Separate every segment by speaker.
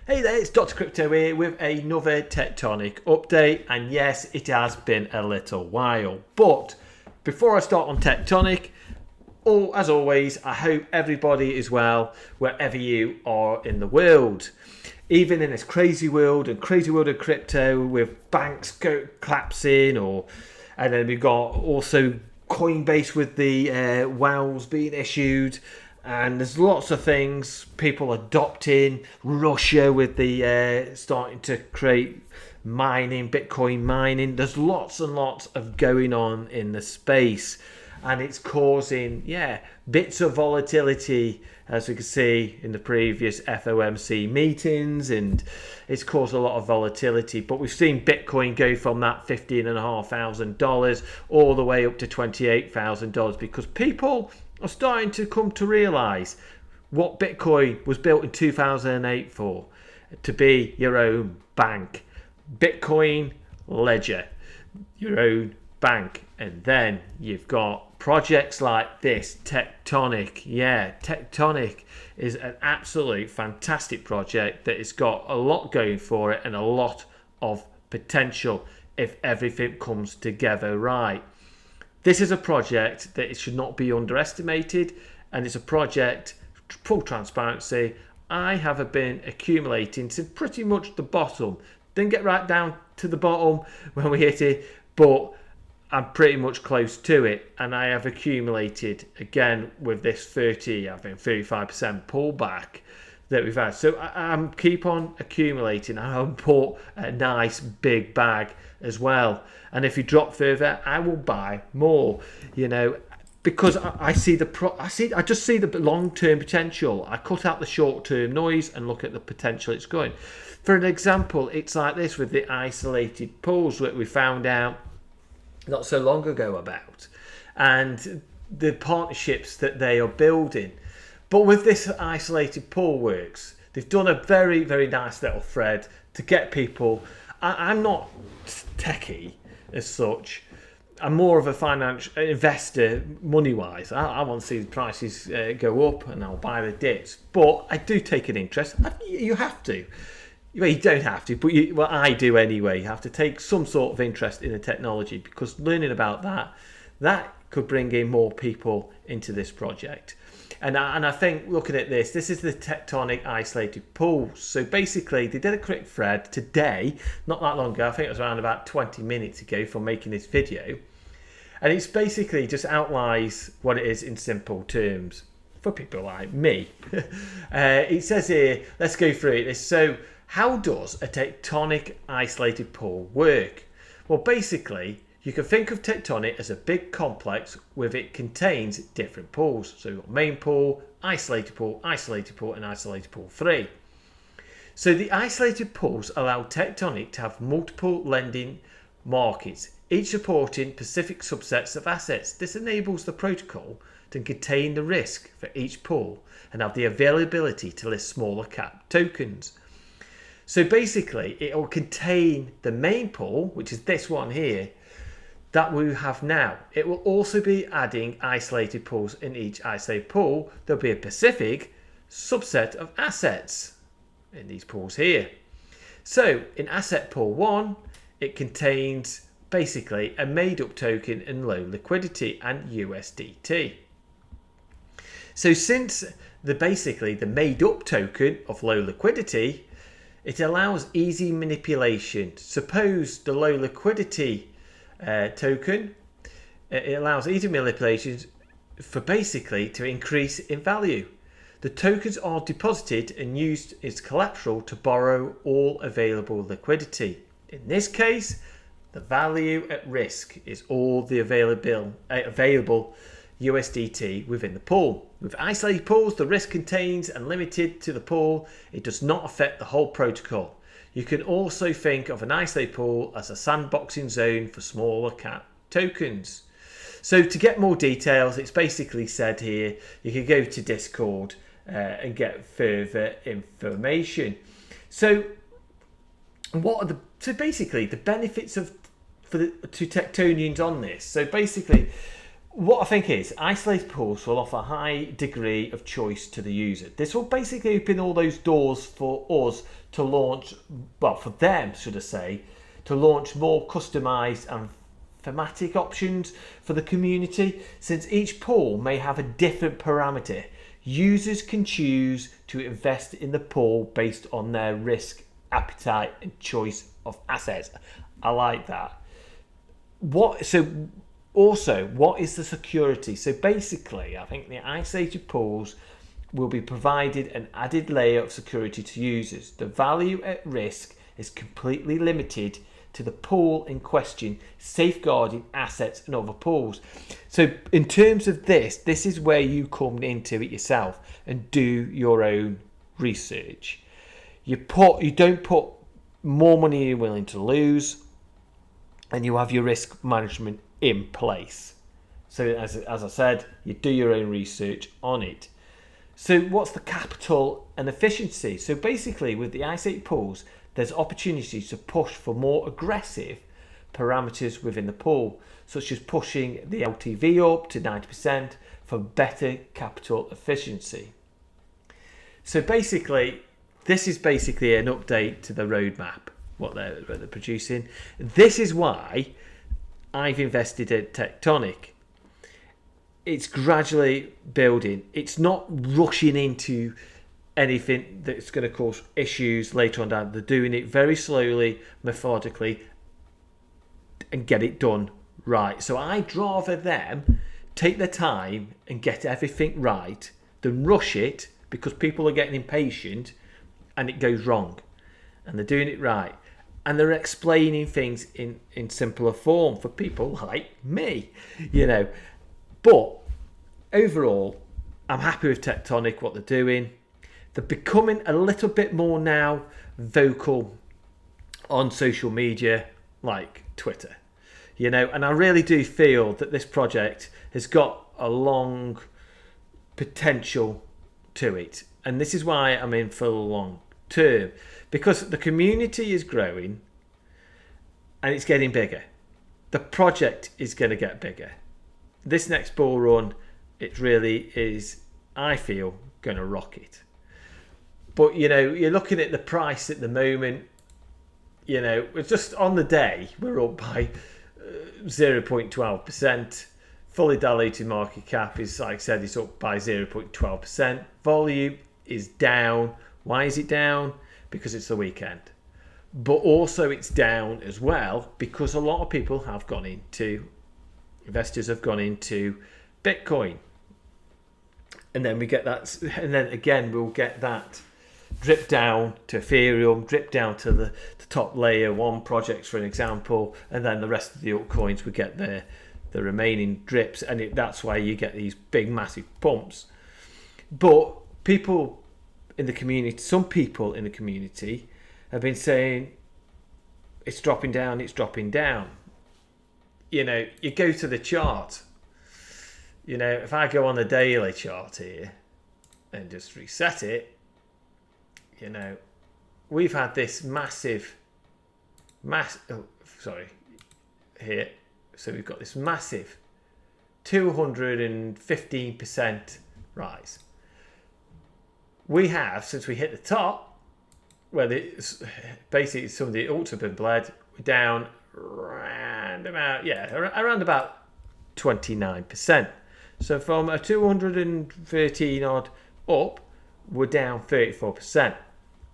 Speaker 1: Hey there, it's Dr. Crypto here with another Tectonic update, and yes, it has been a little while. But before I start on Tectonic, as always, I hope everybody is well wherever you are in the world. Even in this crazy world of crypto with banks collapsing, and then we've got also Coinbase with the WOWs being issued. And there's lots of things people adopting. Russia with the starting to create Bitcoin mining. There's lots and lots of going on in the space, and it's causing bits of volatility, as we can see in the previous FOMC meetings, and it's caused a lot of volatility. But we've seen Bitcoin go from that $15,500 all the way up to $28,000 because people are starting to come to realize what Bitcoin was built in 2008 for, to be your own bank. Bitcoin ledger, your own bank. And then you've got projects like this, Tectonic. Yeah, Tectonic is an absolute fantastic project that has got a lot going for it and a lot of potential if everything comes together right. This is a project that it should not be underestimated, and it's a project, full transparency, I have been accumulating since pretty much the bottom. Didn't get right down to the bottom when we hit it, but I'm pretty much close to it, and I have accumulated again with this 35% pullback that we've had. So I'm keep on accumulating. I've bought a nice big bag as well, and if you drop further, I will buy more. Because I just see the long-term potential. I cut out the short-term noise and look at the potential it's going. For an example, it's like this with the isolated pools that we found out not so long ago about, and the partnerships that they are building. But with this isolated pool works, they've done a very, very nice little thread to get people. I'm not techie as such. I'm more of a financial investor, money-wise. I want to see the prices go up, and I'll buy the dips. But I do take an interest. You have to. Well, you don't have to, but I do anyway. You have to take some sort of interest in the technology, because learning about that could bring in more people into this project. And I think looking at this is the Tectonic isolated pools. So basically, they did a quick thread today, not that long ago. I think it was around about 20 minutes ago from making this video. And it's basically just outlines what it is in simple terms for people like me. It says here, let's go through it. So how does a tectonic isolated pool work? Well, basically, you can think of Tectonic as a big complex with it contains different pools. So you've got main pool, isolated pool, and isolated pool 3. So the isolated pools allow Tectonic to have multiple lending markets, each supporting specific subsets of assets. This enables the protocol to contain the risk for each pool and have the availability to list smaller cap tokens. So basically, it will contain the main pool, which is this one here, that we have now. It will also be adding isolated pools. In each isolated pool, there'll be a specific subset of assets in these pools here. So in asset pool 1, it contains basically a made-up token and low liquidity and USDT. So since the made-up token of low liquidity, it allows easy manipulation. Suppose the low liquidity token, it allows easy manipulations for basically to increase in value. The tokens are deposited and used as collateral to borrow all available liquidity. In this case, the value at risk is all the available USDT within the pool. With isolated pools, the risk contains and limited to the pool. It does not affect the whole protocol. You can also think of an isolated pool as a sandboxing zone for smaller cap tokens. So to get more details, it's basically said here, you can go to Discord and get further information. So basically the benefits to Tectonians on this. So basically, What I think is isolated pools will offer a high degree of choice to the user. This will basically open all those doors for us to launch, well, for them, should I say, to launch more customized and thematic options for the community. Since each pool may have a different parameter, users can choose to invest in the pool based on their risk, appetite, and choice of assets. I like that. What is the security? So basically, I think the isolated pools will be provided an added layer of security to users. The value at risk is completely limited to the pool in question, safeguarding assets and other pools. So in terms of this is where you come into it yourself and do your own research. You don't put more money you're willing to lose, and you have your risk management in place. So as I said, you do your own research on it. So what's the capital and efficiency? So basically with the isolated pools, there's opportunities to push for more aggressive parameters within the pool, such as pushing the LTV up to 90% for better capital efficiency. So basically, this is basically an update to the roadmap, what they're producing. This is why I've invested in Tectonic. It's gradually building. It's not rushing into anything that's going to cause issues later on down. They're doing it very slowly, methodically, and get it done right. So I'd rather them take their time and get everything right than rush it because people are getting impatient and it goes wrong. And they're doing it right. And they're explaining things in simpler form for people like me, But overall, I'm happy with Tectonic, what they're doing. They're becoming a little bit more now vocal on social media like Twitter, and I really do feel that this project has got a long potential to it. And this is why I'm in for the long term, because the community is growing and it's getting bigger. The project is going to get bigger. This next bull run, it really is, I feel, going to rock it. But, you're looking at the price at the moment, it's just on the day, we're up by 0.12%. Fully diluted market cap is, like I said, it's up by 0.12%. Volume is down. Why is it down? Because it's the weekend. But also it's down as well because a lot of people have investors have gone into Bitcoin. And then we get that, and then again we'll get that drip down to Ethereum, drip down to the top layer one projects, for an example, and then the rest of the altcoins we get the remaining drips, and that's why you get these big massive pumps. But people in the community, some people in the community have been saying it's dropping down, it's dropping down. You go to the chart. If I go on the daily chart here and just reset it, we've had this here. So we've got this massive 215% rise. We have, since we hit the top, where basically some of the alts have been bled, we're down around about 29%. So from a 213 odd up, we're down 34%.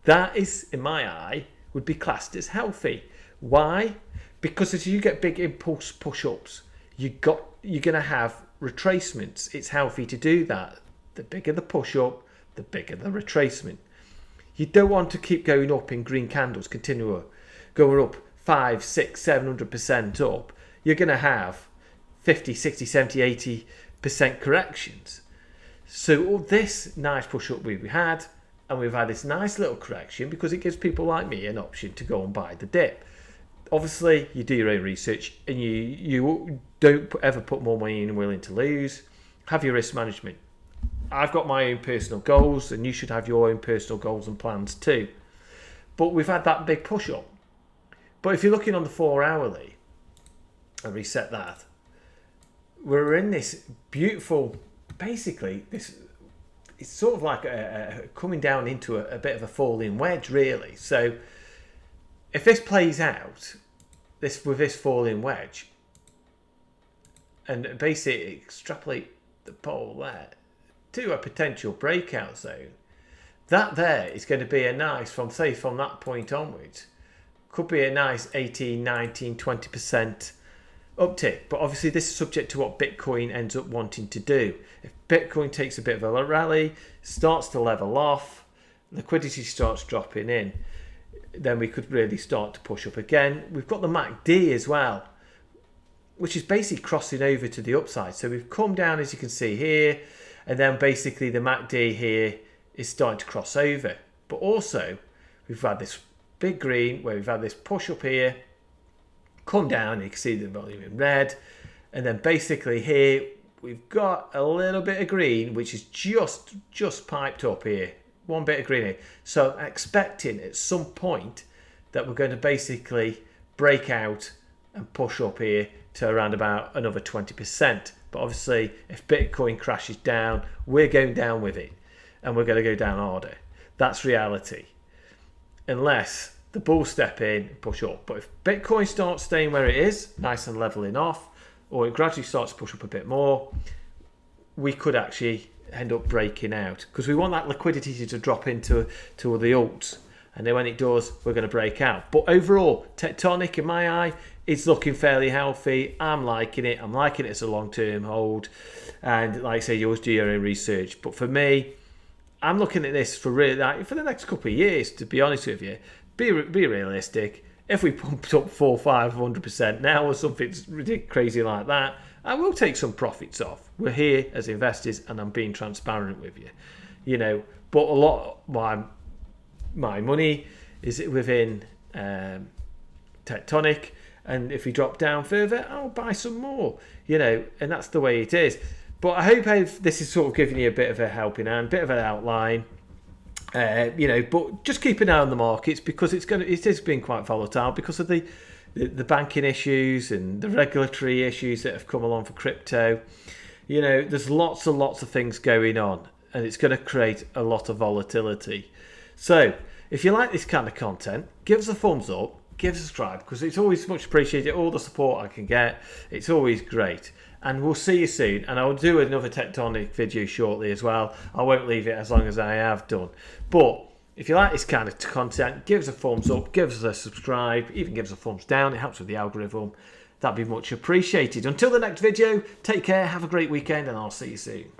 Speaker 1: That is, in my eye, would be classed as healthy. Why? Because as you get big impulse push-ups, you're going to have retracements. It's healthy to do that. The bigger the push-up, the bigger the retracement. You don't want to keep going up in green candles, continue going up 5, 6, 700% up. You're going to have 50, 60, 70, 80% corrections. So this nice push-up we've had, and we've had this nice little correction because it gives people like me an option to go and buy the dip. Obviously, you do your own research and you don't ever put more money in and willing to lose. Have your risk management. I've got my own personal goals and you should have your own personal goals and plans too. But we've had that big push up. But if you're looking on the 4 hourly, and reset that, we're in this beautiful, basically, this it's sort of like coming down into a bit of a falling wedge, really. So if this plays out, with this falling wedge, and basically extrapolate the pole there to a potential breakout zone, that there is going to be a nice, from that point onwards, could be a nice 18, 19, 20% uptick. But obviously this is subject to what Bitcoin ends up wanting to do. If Bitcoin takes a bit of a rally, starts to level off, liquidity starts dropping in, then we could really start to push up again. We've got the MACD as well, which is basically crossing over to the upside. So we've come down, as you can see here, and then basically the MACD here is starting to cross over. But also we've had this big green where we've had this push up here, come down, you can see the volume in red, and then basically here we've got a little bit of green, which is just piped up here, one bit of green here. So I'm expecting at some point that we're going to basically break out and push up here to around about another 20%. But obviously if Bitcoin crashes down, we're going down with it, and we're going to go down harder. That's reality, unless the bulls step in and push up. But if Bitcoin starts staying where it is, nice and leveling off, or it gradually starts to push up a bit more, we could actually end up breaking out, because we want that liquidity to drop into the alts, and then when it does, we're going to break out. But overall, Tectonic, in my eye, it's looking fairly healthy. I'm liking it. I'm liking it as a long-term hold, and like I say, you always do your own research. But for me, I'm looking at this for the next couple of years, to be honest with you. Be realistic. If we pumped up 400-500% now or something crazy like that, I will take some profits off. We're here as investors, and I'm being transparent with you. You know, but a lot of my money is within Tectonic, and if we drop down further, I'll buy some more. You know, and that's the way it is. But I hope this is sort of giving you a bit of a helping hand, bit of an outline. You know, but just keep an eye on the markets, because it has been quite volatile because of the banking issues and the regulatory issues that have come along for crypto. You know, there's lots and lots of things going on, and it's going to create a lot of volatility. So if you like this kind of content, give us a thumbs up, give us a subscribe, because it's always much appreciated. All the support I can get, it's always great. And we'll see you soon. And I'll do another Tectonic video shortly as well. I won't leave it as long as I have done. But if you like this kind of content, give us a thumbs up, give us a subscribe, even give us a thumbs down. It helps with the algorithm. That'd be much appreciated. Until the next video, take care, have a great weekend, and I'll see you soon.